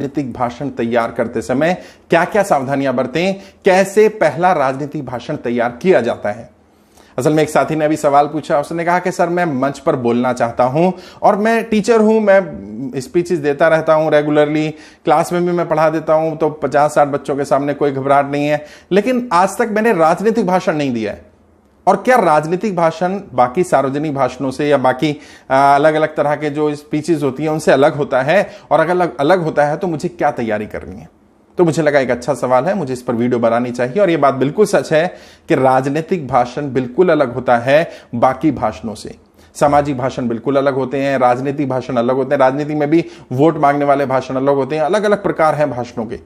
राजनीतिक भाषण तैयार करते समय क्या क्या सावधानियां बरतें, कैसे पहला राजनीतिक भाषण तैयार किया जाता है। असल में एक साथी ने अभी सवाल पूछा, उसने कहा कि सर मैं मंच पर बोलना चाहता हूं और मैं टीचर हूं, मैं स्पीचेस देता रहता हूं रेगुलरली, क्लास में भी मैं पढ़ा देता हूं, तो 50-60 बच्चों के सामने कोई घबराहट नहीं है, लेकिन आज तक मैंने राजनीतिक भाषण नहीं दिया है। और क्या राजनीतिक भाषण बाकी सार्वजनिक भाषणों से या बाकी अलग अलग तरह के जो स्पीचेस होती हैं उनसे अलग होता है, और अगर अलग होता है तो मुझे क्या तैयारी करनी है। तो मुझे लगा एक अच्छा सवाल है, मुझे इस पर वीडियो बनानी चाहिए। और यह बात बिल्कुल सच है कि राजनीतिक भाषण बिल्कुल अलग होता है बाकी भाषणों से। सामाजिक भाषण बिल्कुल अलग होते हैं, राजनीतिक भाषण अलग होते हैं, राजनीति में भी वोट मांगने वाले भाषण अलग होते हैं, अलग अलग प्रकार हैं भाषणों के।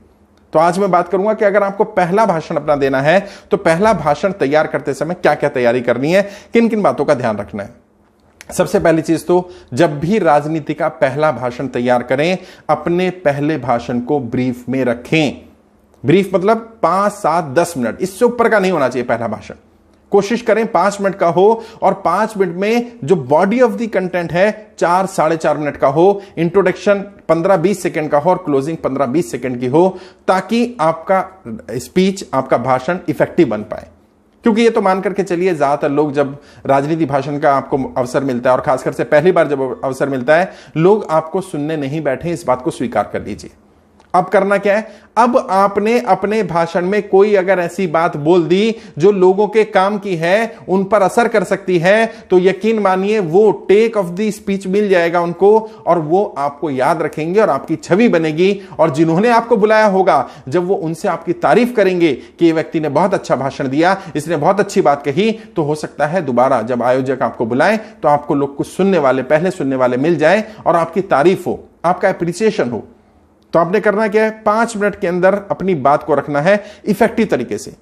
तो आज मैं बात करूंगा कि अगर आपको पहला भाषण अपना देना है तो पहला भाषण तैयार करते समय क्या क्या तैयारी करनी है, किन किन बातों का ध्यान रखना है। सबसे पहली चीज तो जब भी राजनीति का पहला भाषण तैयार करें, अपने पहले भाषण को ब्रीफ में रखें। ब्रीफ मतलब 5, 7, 10 मिनट, इससे ऊपर का नहीं होना चाहिए पहला भाषण। कोशिश करें 5 मिनट का हो, और 5 मिनट में जो बॉडी ऑफ द कंटेंट है 4, 4.5 मिनट का हो, इंट्रोडक्शन 15-20 सेकंड का हो और क्लोजिंग 15-20 सेकंड की हो, ताकि आपका स्पीच, आपका भाषण इफेक्टिव बन पाए। क्योंकि ये तो मान करके चलिए ज्यादातर लोग जब राजनीति भाषण का आपको अवसर मिलता है, और खासकर से पहली बार जब अवसर मिलता है, लोग आपको सुनने नहीं बैठे, इस बात को स्वीकार कर लीजिए। अब करना क्या है, अब आपने अपने भाषण में कोई अगर ऐसी बात बोल दी जो लोगों के काम की है, उन पर असर कर सकती है, तो यकीन मानिए वो टेक ऑफ द स्पीच मिल जाएगा उनको, और वो आपको याद रखेंगे और आपकी छवि बनेगी। और जिन्होंने आपको बुलाया होगा, जब वो उनसे आपकी तारीफ करेंगे कि ये व्यक्ति ने बहुत अच्छा भाषण दिया, इसने बहुत अच्छी बात कही, तो हो सकता है दोबारा जब आयोजक आपको बुलाए तो आपको लोग कुछ सुनने वाले, पहले सुनने वाले मिल जाए और आपकी तारीफ हो, आपका एप्रिसिएशन हो। तो आपने करना क्या है, 5 मिनट के अंदर अपनी बात को रखना है इफेक्टिव तरीके से।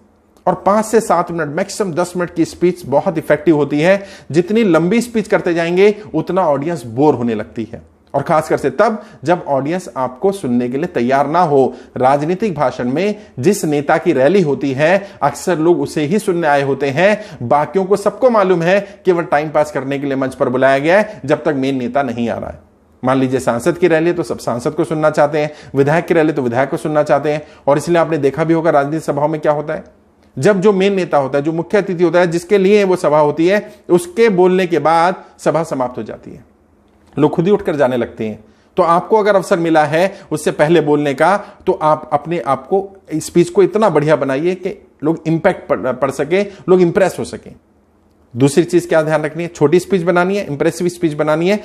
और 5 से 7 मिनट, मैक्सिमम 10 मिनट की स्पीच बहुत इफेक्टिव होती है। जितनी लंबी स्पीच करते जाएंगे उतना ऑडियंस बोर होने लगती है, और खासकर से तब जब ऑडियंस आपको सुनने के लिए तैयार ना हो। राजनीतिक भाषण में जिस नेता की रैली होती है, अक्सर लोग उसे ही सुनने आए होते हैं। बाकियों को सबको मालूम है कि वह टाइम पास करने के लिए मंच पर बुलाया गया है, जब तक मेन नेता नहीं आ रहा है। मान लीजिए सांसद की रैली तो सब सांसद को सुनना चाहते हैं, विधायक की रैली तो विधायक को सुनना चाहते हैं। और इसलिए आपने देखा भी होगा राजनीतिक सभाओं में क्या होता है, जब जो मेन नेता होता है, जो मुख्य अतिथि होता है, जिसके लिए वो सभा होती है, उसके बोलने के बाद सभा समाप्त हो जाती है, लोग खुद ही उठकर जाने लगते हैं। तो आपको अगर अवसर मिला है उससे पहले बोलने का, तो आप अपने आप को, स्पीच को इतना बढ़िया बनाइए कि लोग इंपैक्ट पड़ सके, लोग इंप्रेस हो सके। दूसरी चीज क्या ध्यान रखनी है, छोटी स्पीच बनानी है, इंप्रेसिव स्पीच बनानी है।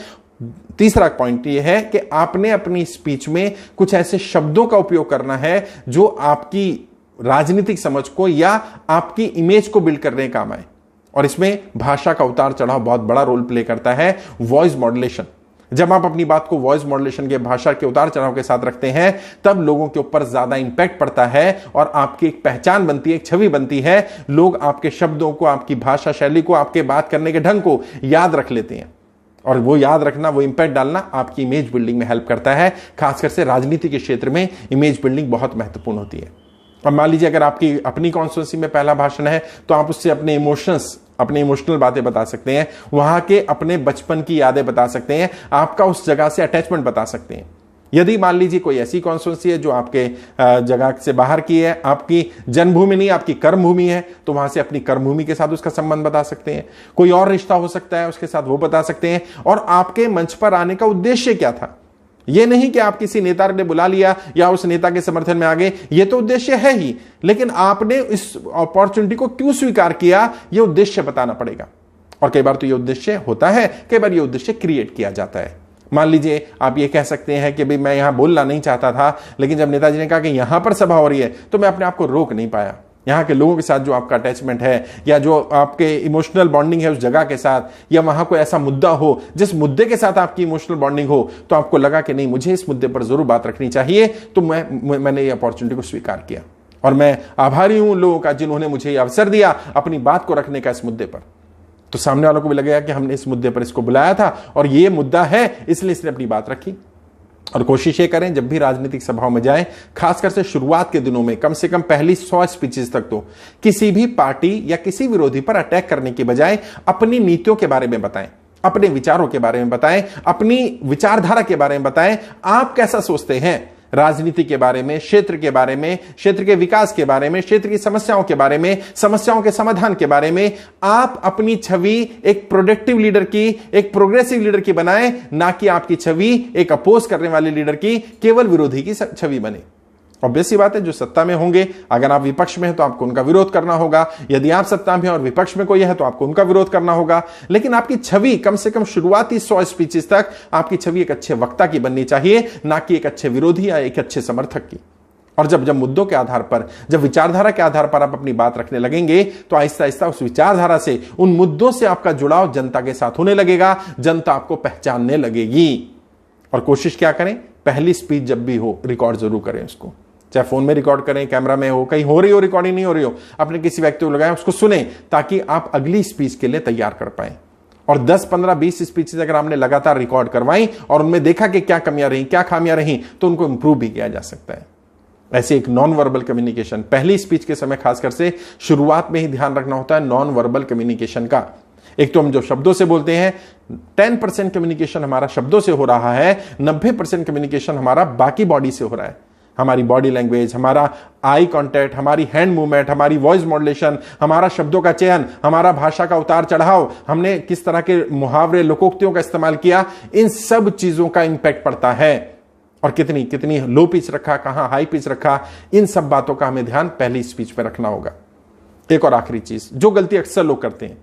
तीसरा पॉइंट यह है कि आपने अपनी स्पीच में कुछ ऐसे शब्दों का उपयोग करना है जो आपकी राजनीतिक समझ को या आपकी इमेज को बिल्ड करने काम आए। और इसमें भाषा का उतार चढ़ाव बहुत बड़ा रोल प्ले करता है। वॉइस मॉड्यूलेशन, जब आप अपनी बात को वॉइस मॉड्यूलेशन के, भाषा के उतार चढ़ाव के साथ रखते हैं, तब लोगों के ऊपर ज्यादा इंपैक्ट पड़ता है और आपकी एक पहचान बनती है, एक छवि बनती है। लोग आपके शब्दों को, आपकी भाषा शैली को, आपके बात करने के ढंग को याद रख लेते हैं। और वो याद रखना, वो इंपैक्ट डालना आपकी इमेज बिल्डिंग में हेल्प करता है। खासकर से राजनीति के क्षेत्र में इमेज बिल्डिंग बहुत महत्वपूर्ण होती है। अब मान लीजिए अगर आपकी अपनी कॉन्स्टिट्यूंसी में पहला भाषण है, तो आप उससे अपने इमोशंस, अपने इमोशनल बातें बता सकते हैं, वहां के अपने बचपन की यादें बता सकते हैं, आपका उस जगह से अटैचमेंट बता सकते हैं। यदि मान लीजिए कोई ऐसी कॉन्स्टिट्यूंसी है जो आपके जगह से बाहर की है, आपकी जन्मभूमि नहीं, आपकी कर्मभूमि है, तो वहां से अपनी कर्मभूमि के साथ उसका संबंध बता सकते हैं। कोई और रिश्ता हो सकता है उसके साथ, वो बता सकते हैं। और आपके मंच पर आने का उद्देश्य क्या था, यह नहीं कि आप किसी नेता ने बुला लिया या उस नेता के समर्थन में आ गए, यह तो उद्देश्य है ही, लेकिन आपने इस अपॉर्चुनिटी को क्यों स्वीकार किया, यह उद्देश्य बताना पड़ेगा। और कई बार तो यह उद्देश्य होता है, कई बार यह उद्देश्य क्रिएट किया जाता है। मान लीजिए आप ये कह सकते हैं कि भाई मैं यहां बोलना नहीं चाहता था, लेकिन जब नेताजी ने कहा कि यहां पर सभा हो रही है, तो मैं अपने आप को रोक नहीं पाया। यहाँ के लोगों के साथ जो आपका अटैचमेंट है, या जो आपके इमोशनल बॉन्डिंग है उस जगह के साथ, या वहां कोई ऐसा मुद्दा हो जिस मुद्दे के साथ आपकी इमोशनल बॉन्डिंग हो, तो आपको लगा कि नहीं, मुझे इस मुद्दे पर जरूर बात रखनी चाहिए, तो मैंने ये अपॉर्चुनिटी को स्वीकार किया। और मैं आभारी हूं उन लोगों का जिन्होंने मुझे ये अवसर दिया अपनी बात को रखने का इस मुद्दे पर। तो सामने वालों को भी लगेगा कि हमने इस मुद्दे पर इसको बुलाया था और ये मुद्दा है, इसलिए इसने अपनी बात रखी। और कोशिश ये करें जब भी राजनीतिक सभाओं में जाएं, खासकर से शुरुआत के दिनों में, कम से कम पहली 100 स्पीचेस तक तो किसी भी पार्टी या किसी विरोधी पर अटैक करने के बजाय अपनी नीतियों के बारे में बताएं, अपने विचारों के बारे में बताएं, अपनी विचारधारा के बारे में बताएं। आप कैसा सोचते हैं, राजनीति के बारे में, क्षेत्र के बारे में, क्षेत्र के विकास के बारे में, क्षेत्र की समस्याओं के बारे में, समस्याओं के समाधान के बारे में आप अपनी छवि एक प्रोडक्टिव लीडर की, एक प्रोग्रेसिव लीडर की बनाएं, ना कि आपकी छवि एक अपोज करने वाले लीडर की, केवल विरोधी की छवि बने। ऑब्वियस सी बात है, जो सत्ता में होंगे, अगर आप विपक्ष में हैं तो आपको उनका विरोध करना होगा, यदि आप सत्ता में हैं और विपक्ष में कोई है तो आपको उनका विरोध करना होगा। लेकिन आपकी छवि कम से कम शुरुआती 100 स्पीचेस तक आपकी छवि एक अच्छे वक्ता की बननी चाहिए, ना कि एक अच्छे विरोधी या एक अच्छे समर्थक की। और जब मुद्दों के आधार पर, जब विचारधारा के आधार पर आप अपनी बात रखने लगेंगे तो आहिस्ता आहिस्ता उस विचारधारा से, उन मुद्दों से आपका जुड़ाव जनता के साथ होने लगेगा, जनता आपको पहचानने लगेगी। और कोशिश क्या करें, पहली स्पीच जब भी हो रिकॉर्ड जरूर करें उसको, चाहे फोन में रिकॉर्ड करें, कैमरा में हो, कहीं हो रही हो रिकॉर्डिंग नहीं हो रही हो, अपने किसी व्यक्ति को लगाएं, उसको सुने, ताकि आप अगली स्पीच के लिए तैयार कर पाए। और 10, 15, 20 स्पीचेस अगर आपने लगातार रिकॉर्ड करवाई और उनमें देखा कि क्या कमियां रही, क्या खामियां रही, तो उनको इंप्रूव भी किया जा सकता है। ऐसे एक नॉन वर्बल कम्युनिकेशन, पहली स्पीच के समय खासकर से शुरुआत में ही ध्यान रखना होता है नॉन वर्बल कम्युनिकेशन का। एक तो हम जो शब्दों से बोलते हैं, 10% कम्युनिकेशन हमारा शब्दों से हो रहा है, 90% कम्युनिकेशन हमारा बाकी बॉडी से हो रहा है। हमारी बॉडी लैंग्वेज, हमारा आई कांटेक्ट, हमारी हैंड मूवमेंट, हमारी वॉइस मॉड्यूलेशन, हमारा शब्दों का चयन, हमारा भाषा का उतार चढ़ाव, हमने किस तरह के मुहावरे, लोकोक्तियों का इस्तेमाल किया, इन सब चीजों का इंपैक्ट पड़ता है। और कितनी कितनी लो पिच रखा, कहां हाई पिच रखा, इन सब बातों का हमें ध्यान पहली स्पीच में रखना होगा। एक और आखिरी चीज, जो गलती अक्सर लोग करते हैं,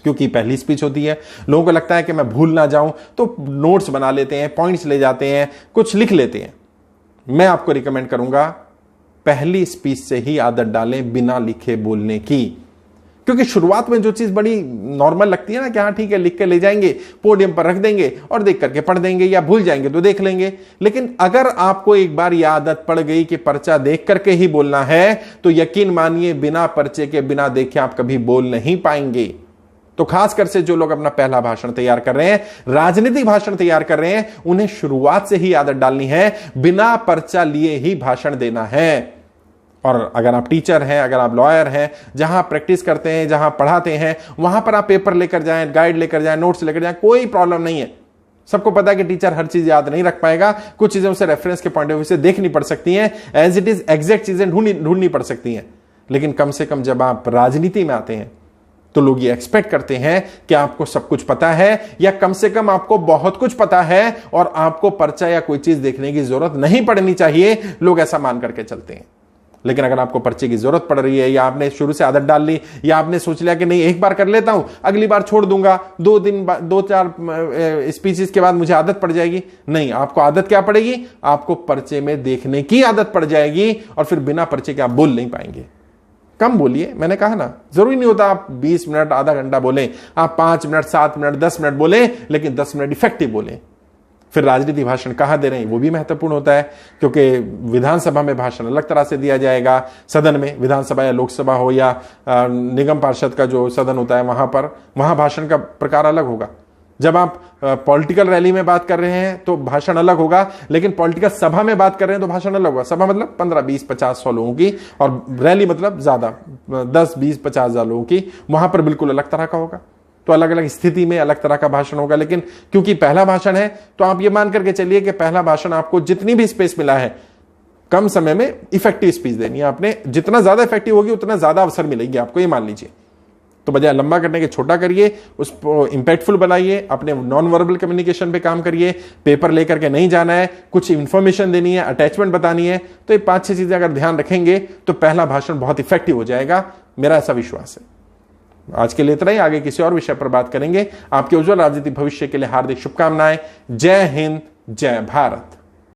क्योंकि पहली स्पीच होती है, लोगों को लगता है कि मैं भूल ना जाऊं, तो नोट्स बना लेते हैं, पॉइंट्स ले जाते हैं, कुछ लिख लेते हैं। मैं आपको रिकमेंड करूंगा पहली स्पीच से ही आदत डालें बिना लिखे बोलने की। क्योंकि शुरुआत में जो चीज बड़ी नॉर्मल लगती है ना, कि हाँ ठीक है लिख के ले जाएंगे, पोडियम पर रख देंगे और देख करके पढ़ देंगे, या भूल जाएंगे तो देख लेंगे। लेकिन अगर आपको एक बार यह आदत पड़ गई कि पर्चा देख करके ही बोलना है, तो यकीन मानिए बिना पर्चे के, बिना देखे आप कभी बोल नहीं पाएंगे। तो खासकर से जो लोग अपना पहला भाषण तैयार कर रहे हैं, राजनीतिक भाषण तैयार कर रहे हैं, उन्हें शुरुआत से ही आदत डालनी है, बिना पर्चा लिए ही भाषण देना है। और अगर आप टीचर हैं, अगर आप लॉयर हैं, जहां प्रैक्टिस करते हैं, जहां पढ़ाते हैं, वहां पर आप पेपर लेकर जाएं, गाइड लेकर जाएं, नोट्स लेकर जाएं, कोई प्रॉब्लम नहीं है। सबको पता है कि टीचर हर चीज याद नहीं रख पाएगा, कुछ चीजें उसे रेफरेंस के पॉइंट ऑफ व्यू से देखनी पड़ सकती हैं, एज इट इज एग्जैक्ट चीजें ढूंढनी पड़ सकती हैं। लेकिन कम से कम जब आप राजनीति में आते हैं तो लोग ये एक्सपेक्ट करते हैं कि आपको सब कुछ पता है, या कम से कम आपको बहुत कुछ पता है और आपको पर्चा या कोई चीज देखने की जरूरत नहीं पड़नी चाहिए। लोग ऐसा मान करके चलते हैं। लेकिन अगर आपको पर्चे की जरूरत पड़ रही है, या आपने शुरू से आदत डाल ली, या आपने सोच लिया कि नहीं एक बार कर लेता हूं, अगली बार छोड़ दूंगा, 2-4 स्पीचेस के बाद मुझे आदत पड़ जाएगी, नहीं, आपको आदत क्या पड़ेगी, आपको पर्चे में देखने की आदत पड़ जाएगी, और फिर बिना पर्चे के आप बोल नहीं पाएंगे। कम बोलिए, मैंने कहा ना, जरूरी नहीं होता आप 20 मिनट, आधा घंटा बोलें, आप 5 मिनट, 7 मिनट, 10 मिनट बोलें, लेकिन 10 मिनट इफेक्टिव बोलें। फिर राजनीति भाषण कहां दे रहे हैं वो भी महत्वपूर्ण होता है, क्योंकि विधानसभा में भाषण अलग तरह से दिया जाएगा, सदन में, विधानसभा या लोकसभा हो या निगम पार्षद का जो सदन होता है, वहां भाषण का प्रकार अलग होगा। जब आप पॉलिटिकल रैली में बात कर रहे हैं तो भाषण अलग होगा, लेकिन पॉलिटिकल सभा में बात कर रहे हैं तो भाषण अलग होगा। सभा मतलब 15, 20, 50, 100 लोगों की, और रैली मतलब ज्यादा, 10, 20, 50,000 लोगों की, वहां पर बिल्कुल अलग तरह का होगा। तो अलग अलग स्थिति में अलग तरह का भाषण होगा। लेकिन क्योंकि पहला भाषण है, तो आप ये मान करके चलिए कि पहला भाषण आपको जितनी भी स्पेस मिला है, कम समय में इफेक्टिव स्पीच देनी है आपने, जितना ज्यादा इफेक्टिव होगी उतना ज्यादा अवसर मिलेगी आपको, ये मान लीजिए। तो बजाय लंबा करने के छोटा करिए, उसको इंपैक्टफुल बनाइए, अपने नॉन वर्बल कम्युनिकेशन पे काम करिए, पेपर लेकर के नहीं जाना है, कुछ इंफॉर्मेशन देनी है, अटैचमेंट बतानी है, तो ये 5-6 चीजें अगर ध्यान रखेंगे तो पहला भाषण बहुत इफेक्टिव हो जाएगा, मेरा ऐसा विश्वास है। आज के लिए इतना ही, आगे किसी और विषय पर बात करेंगे। आपके उज्जवल राजनीतिक भविष्य के लिए हार्दिक शुभकामनाएं। जय हिंद, जय भारत।